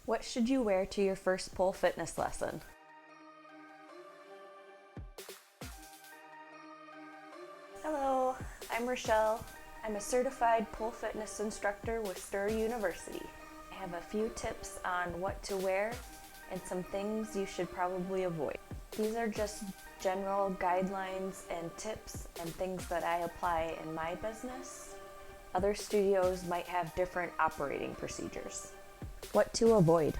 What should you wear to your first pole fitness lesson? Hello, I'm Rochelle. I'm a certified pole fitness instructor with Stir University. I have a few tips on what to wear and some things you should probably avoid. These are just general guidelines and tips and things that I apply in my business. Other studios might have different operating procedures. What to avoid.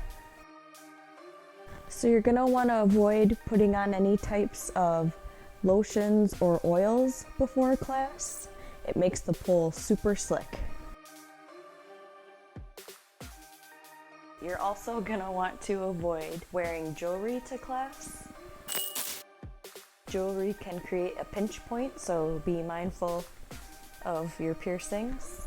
So you're gonna wanna avoid putting on any types of lotions or oils before class. It makes the pole super slick. You're also gonna want to avoid wearing jewelry to class. Jewelry can create a pinch point, so be mindful of your piercings.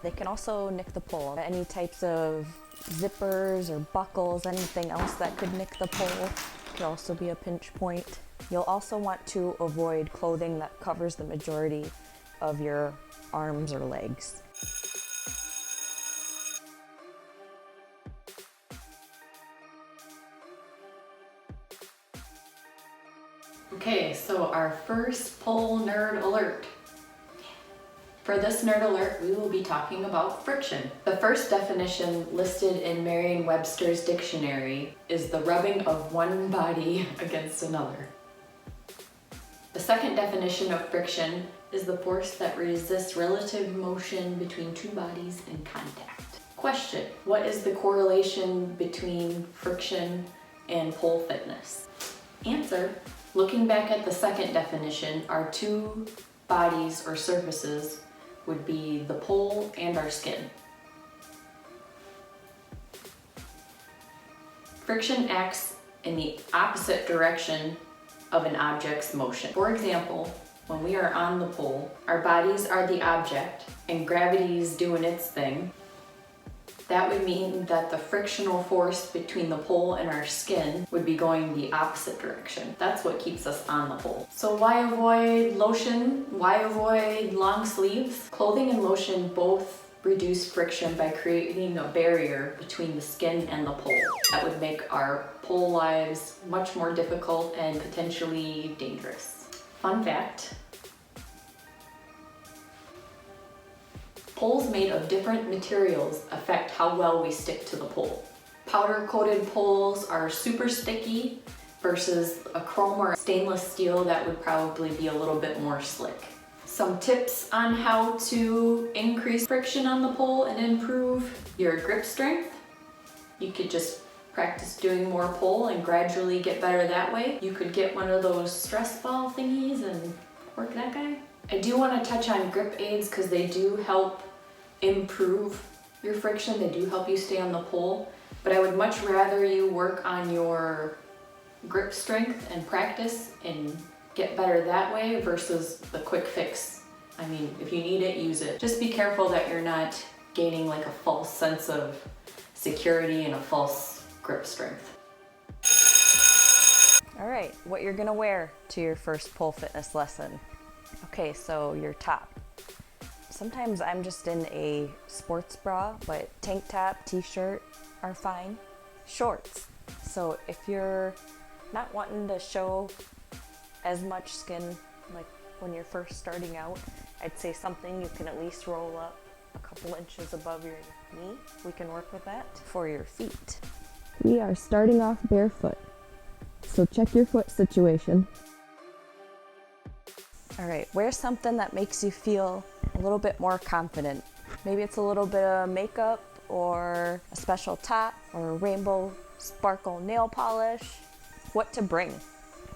They can also nick the pole. Any types of zippers or buckles, anything else that could nick the pole could also be a pinch point. You'll also want to avoid clothing that covers the majority of your arms or legs. Okay, so our first pole nerd alert. For this nerd alert, we will be talking about friction. The first definition listed in Merriam-Webster's dictionary is the rubbing of one body against another. The second definition of friction is the force that resists relative motion between two bodies in contact. Question: what is the correlation between friction and pole fitness? Answer: looking back at the second definition, our two bodies or surfaces would be the pole and our skin. Friction acts in the opposite direction of an object's motion. For example, when we are on the pole, our bodies are the object and gravity is doing its thing. That would mean that the frictional force between the pole and our skin would be going the opposite direction. That's what keeps us on the pole. So why avoid lotion? Why avoid long sleeves? Clothing and lotion both reduce friction by creating a barrier between the skin and the pole. That would make our pole lives much more difficult and potentially dangerous. Fun fact: poles made of different materials affect how well we stick to the pole. Powder-coated poles are super sticky versus a chrome or stainless steel that would probably be a little bit more slick. Some tips on how to increase friction on the pole and improve your grip strength. You could just practice doing more pole and gradually get better that way. You could get one of those stress ball thingies and work that guy. I do want to touch on grip aids because they do help improve your friction. They do help you stay on the pole, but I would much rather you work on your grip strength and practice and get better that way versus the quick fix. I mean, if you need it, use it. Just be careful that you're not gaining like a false sense of security and a false grip strength. All right, what you're gonna wear to your first pole fitness lesson. Okay, so your top. Sometimes I'm just in a sports bra, but tank top, t-shirt are fine. Shorts. So if you're not wanting to show as much skin like when you're first starting out, I'd say something you can at least roll up a couple inches above your knee. We can work with that. For your feet, we are starting off barefoot, so check your foot situation. All right, wear something that makes you feel a little bit more confident. Maybe it's a little bit of makeup or a special top or rainbow sparkle nail polish. What to bring.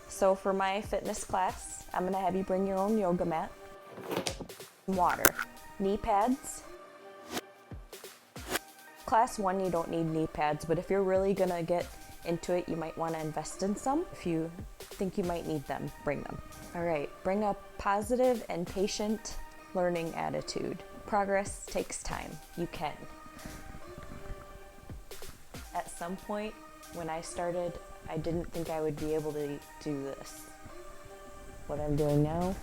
So for my fitness class, I'm gonna have you bring your own yoga mat, water, knee pads. Class 1, you don't need knee pads, but if you're really gonna get into it, you might wanna invest in some. If you think you might need them, bring them. All right, bring a positive and patient learning attitude. Progress takes time. You can. At some point when I started, I didn't think I would be able to do this. What I'm doing now,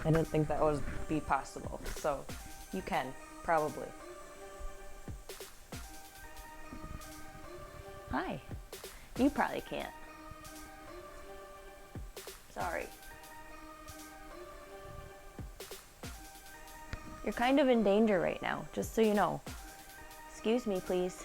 I didn't think that would be possible. So you can, probably. Hi. You probably can't. Sorry. You're kind of in danger right now, just so you know. Excuse me, please.